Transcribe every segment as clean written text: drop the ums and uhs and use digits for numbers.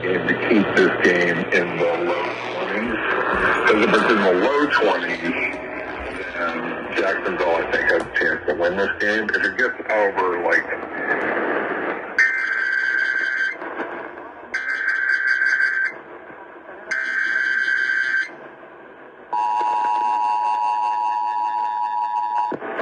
Game to keep this game in the low 20s. Because if it's in the low 20s, then Jacksonville, I think, has a chance to win this game. If it gets over, like,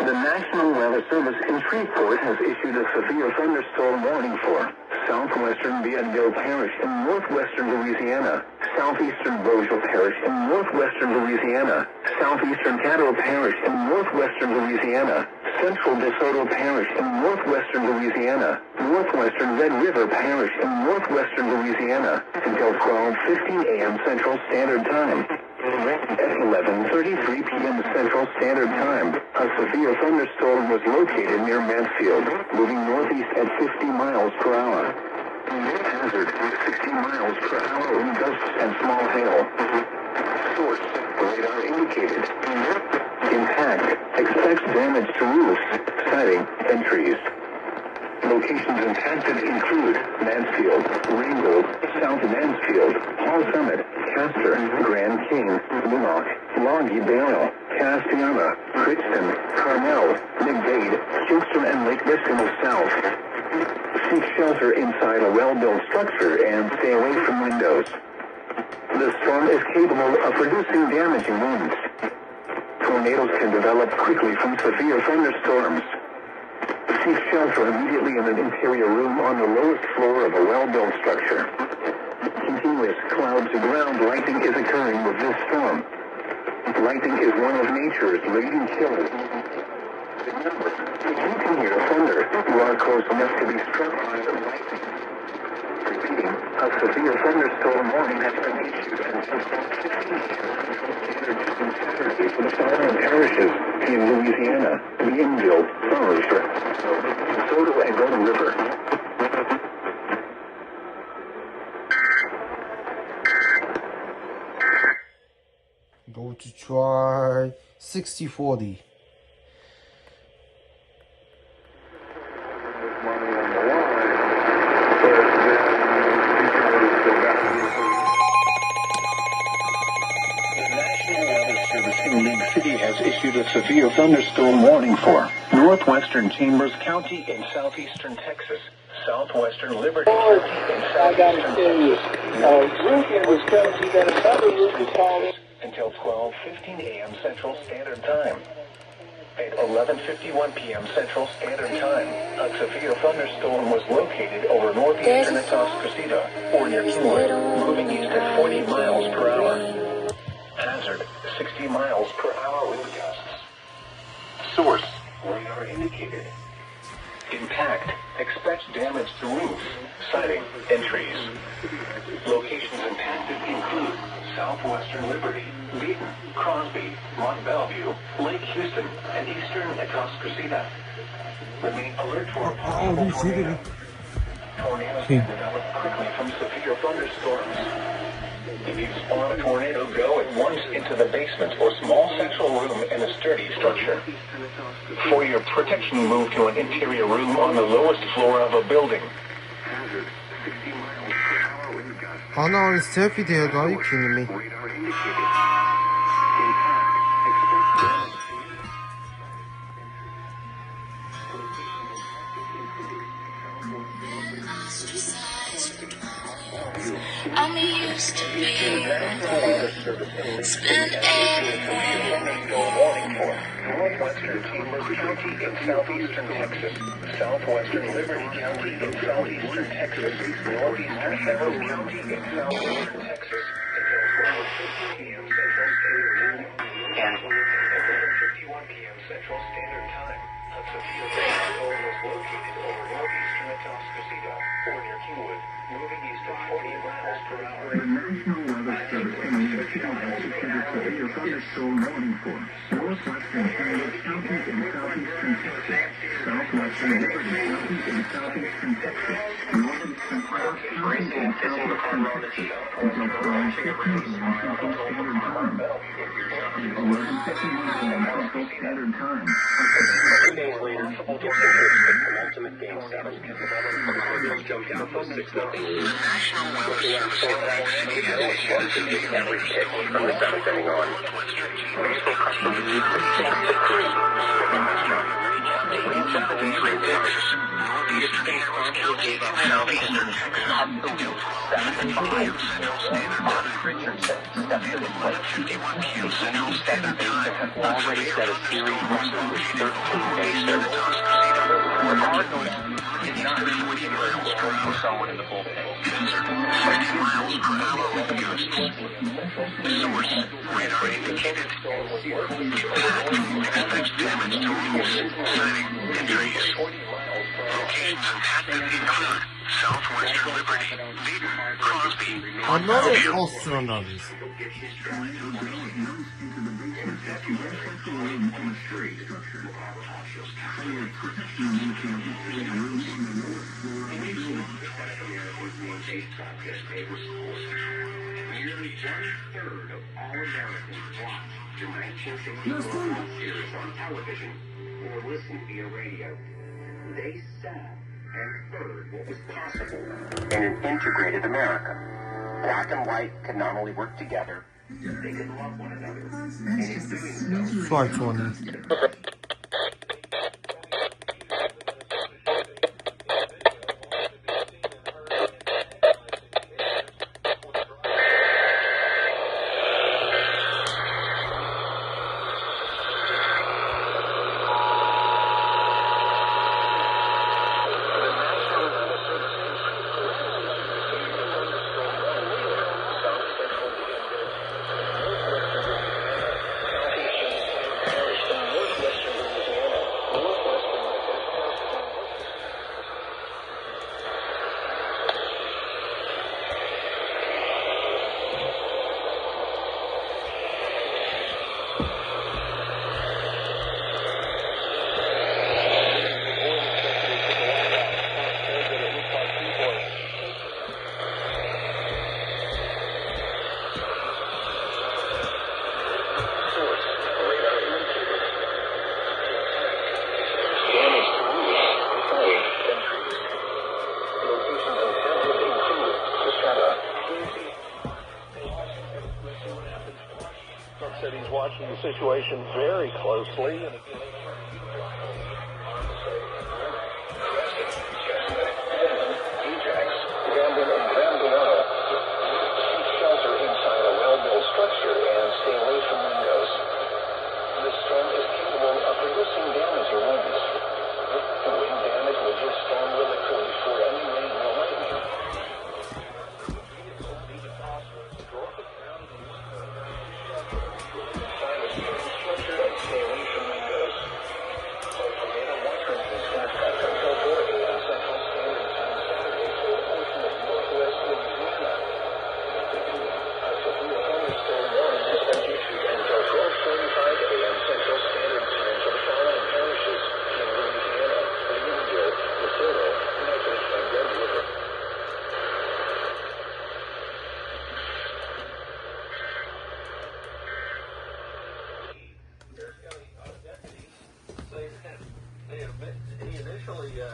the National Weather Service in Shreveport has issued a severe thunderstorm warning for southwestern Bienville Parish in northwestern Louisiana, southeastern Beaujeu Parish in northwestern Louisiana, southeastern Caddo Parish in northwestern Louisiana, central DeSoto Parish in northwestern Louisiana, northwestern Red River Parish in northwestern Louisiana, until 12:15 a.m. Central Standard Time. At 11:33 p.m. Central Standard Time, a severe thunderstorm was located near Mansfield, moving northeast at 50 miles per hour. Hazard, 60 miles per hour wind gusts and small hail. Source, radar indicated. Impact, expects damage to roofs, siding, and trees. Locations impacted include Mansfield, Ringgold, South Mansfield, Hall Summit, Castor, Grand King, Minnock, Longview Barrow, Castiana, Crichton, Carmel, McDade, Kingston, and Lake Michigan South. Seek shelter inside a well-built structure and stay away from windows. The storm is capable of producing damaging winds. Tornadoes can develop quickly from severe thunderstorms. Seek shelter immediately in an interior room on the lowest floor of a well-built structure. Continuous cloud-to-ground lightning is occurring with this storm. Lightning is one of nature's leading killers. Remember, if you can hear thunder, you are close enough to be struck by the lightning. Repeating, a severe thunderstorm warning has been issued until 15 Saturday for the following parishes in Louisiana: Bienville, Forester, DeSoto, and Golden River. Go to try 60-40. Has issued a severe thunderstorm warning for northwestern Chambers County in southeastern Texas, southwestern Liberty County in southeastern Texas, roof in Wisconsin, then another roof is falling until 12:15 a.m. Central Standard Time. At 11:51 p.m. Central Standard Time, a severe thunderstorm was located over northeastern Atascocita, or near Kingwood, moving east at 40 miles per hour. Hazard, 60 miles per hour wind gusts. Source, radar indicated. Impact, expect damage to roofs, siding, and trees. Locations impacted include southwestern Liberty, Beaton, Crosby, Mont Bellevue, Lake Houston, and eastern Atascocita. Remain alert for a possible tornado. Tornadoes can develop quickly from severe thunderstorms. If you spawn a tornado, go at once into the basement or small central room in a sturdy structure. For your protection, move to an interior room on the lowest floor of a building. Ana on selfie diyor daha yüklenimi. I'm used to being spend everything. Northwestern Chambers County in southeastern Texas, southwestern Liberty County in southeastern Texas, northeastern Harrow County in southeastern Texas, until 12:50 p.m. Central Standard Time, and 11:51 p.m. Central Standard Time. A severe thunderstorm was located over northeastern Atascocita. The National Weather Service in New York City has issued a severe thunderstorm warning for northwestern Canada, southeast and southeastern Texas, southwestern Liberty, southeast and southeastern Texas, northern Central, southeast and southwestern Texas, until 12:15 a.m. Central Standard Time. 11:51 a.m. Central Standard Time. 2 days later, Gibson pitched the penultimate Game 7. The Cardinals jumped out for 6-0. Every pitch from the seventh inning on. Baseball custom used to 6-3. Gibson promptly gave up Southeastern absolute 7-5. Richardson stepped to the plate. The Central second baseman had already set a series record with 13 base hits. The Cardinals did not for someone in the bullpen. 60 miles per hour with gust. Source, radar indicated. Impact expects damage to roofs, siding, and trees. Locations impacted include Southwestern Liberty, Dayton, Crosby, Another astronomist. Nearly 1/3 of all Americans watch the 1960 World Series on television or listen via radio. They saw and heard what was possible in an integrated America. Black and white could not only work together, they could love one another. And in doing so, Sorry, Tony. Said he's watching the situation very closely. And shelter inside a well-built structure and stay away from windows. This storm is capable of reducing damage or winds. Wind damage will just storm will occur before any rain or lightning.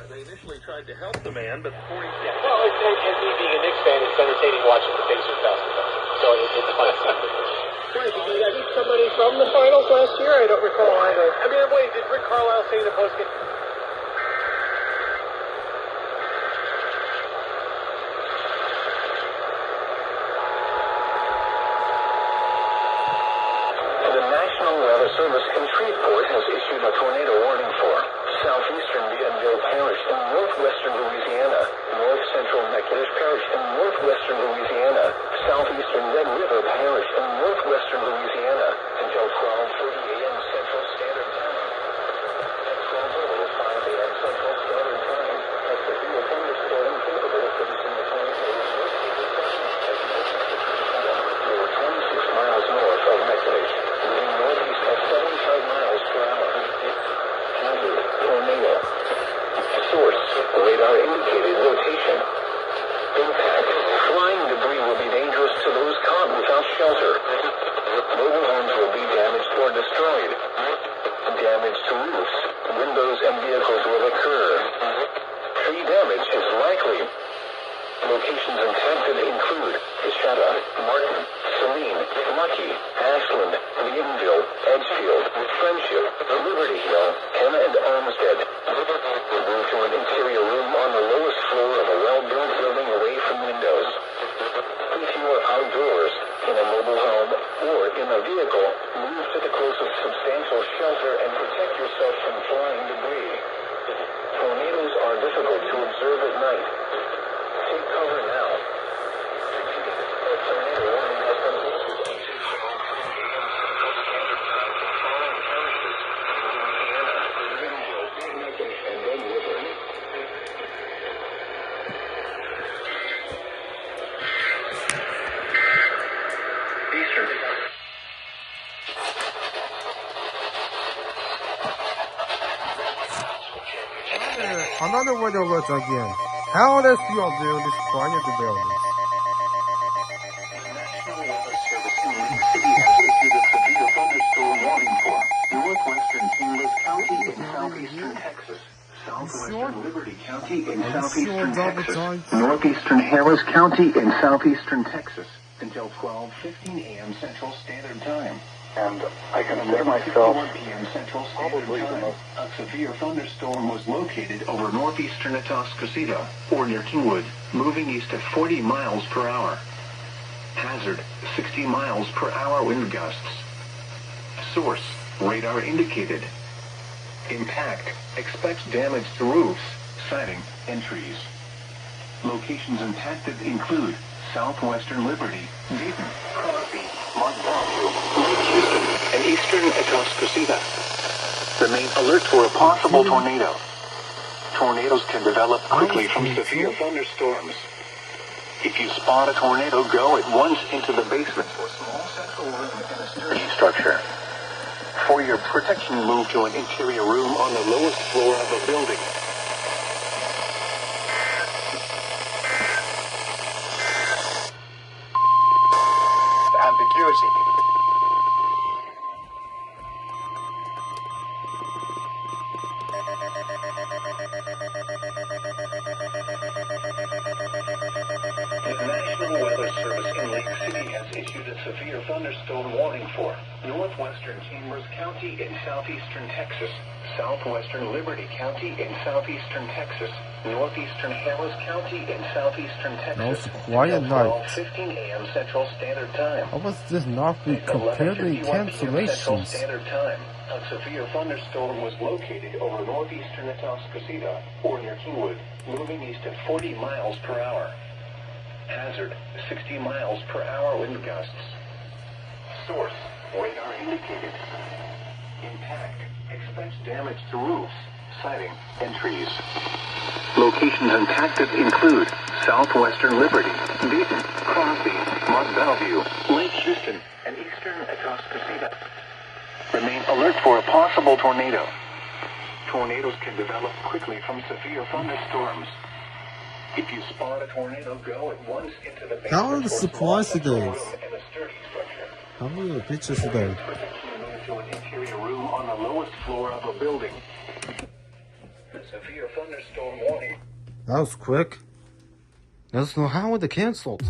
They initially tried to help the man, but 46. Well, and me being a Knicks fan, it's entertaining watching the Pacers basketball. So it's fun. Wait, did you meet somebody from the finals last year? I don't recall either. I mean, wait, did Rick Carlisle say in the postgame? The National Weather Service in Shreveport has issued a tornado warning for southeastern Bienville Parish in northwestern Louisiana, north central Natchitoches Parish in northwestern Louisiana, southeastern Red River Parish in northwestern Louisiana until 12:30 a.m. Central Standard Time. At 12:05 a.m. Central Standard Time, a severe thunderstorm capable shelter. Mobile homes will be damaged or destroyed. Damage to roofs, windows, and vehicles will occur. Tree damage is likely. Locations impacted include Ishada, Martin, Saline, Lucky, Ashland, Leonville, Edgefield, Friendship, Liberty Hill, Kenna, and Olmsted. Move to an interior room on the lowest floor of a well-built building away from windows. If you are outdoors, in a mobile home, or in a vehicle, move to the closest substantial shelter and protect yourself from flying debris. Tornadoes are difficult to observe at night. Take cover now. A tornado warning has been issued until 12 a.m. Central Standard Time for following parishes in Louisiana, Greenville, Memphis, and Red River. Eastern. 하나는 뭐냐고 저기엔. How does your building quiet the buildings? National Weather Service in Lake City has issued a severe thunderstorm warning for northwestern Kansas County in southeastern Texas, southwestern Liberty County in southeastern Texas, northeastern Harris County in southeastern Texas until 12:15 a.m. Central Standard Time. And I consider myself 1 p.m. Central Standard Time. A severe thunderstorm was located over northeastern Atascocita, or near Kingwood, moving east at 40 miles per hour. Hazard, 60 miles per hour wind gusts. Source, radar indicated. Impact, expects damage to roofs, siding, and trees. Locations impacted include southwestern Liberty, Dayton, Crosby, Montview, Lake Houston, and eastern Atascocita. Remain alert for a possible tornado. Tornadoes can develop quickly from severe thunderstorms. If you spot a tornado, go at once into the basement or small central room in a sturdy structure. For your protection, move to an interior room on the lowest floor of a building. Ambiguity. The National Weather Service in Lake City has issued a severe thunderstorm warning for northwestern Chambers County in southeastern Texas, southwestern Liberty County in southeastern Texas, northeastern Harris County in southeastern Texas. That was quiet night. 12:15 a.m. Central Standard Time. How was this not be completely cancellations? Standard Time. A severe thunderstorm was located over northeastern Atascocita, or near Kingwood, moving east at 40 miles per hour. Hazard, 60 miles per hour wind gusts. Source, radar indicated. Impact, expects damage to roofs, siding, and trees. Locations impacted include southwestern Liberty, Dayton, Crosby, Montview, Lake Houston, and eastern Atascocita. Remain alert for a possible tornado. Tornadoes can develop quickly from severe thunderstorms. If you spot a tornado, go at once into the basement How are the supplies or small today? room in a sturdy structure. How many pictures today? Protection move to an interior room on the lowest floor of a building. A severe thunderstorm warning. That was quick. Let us know how they canceled.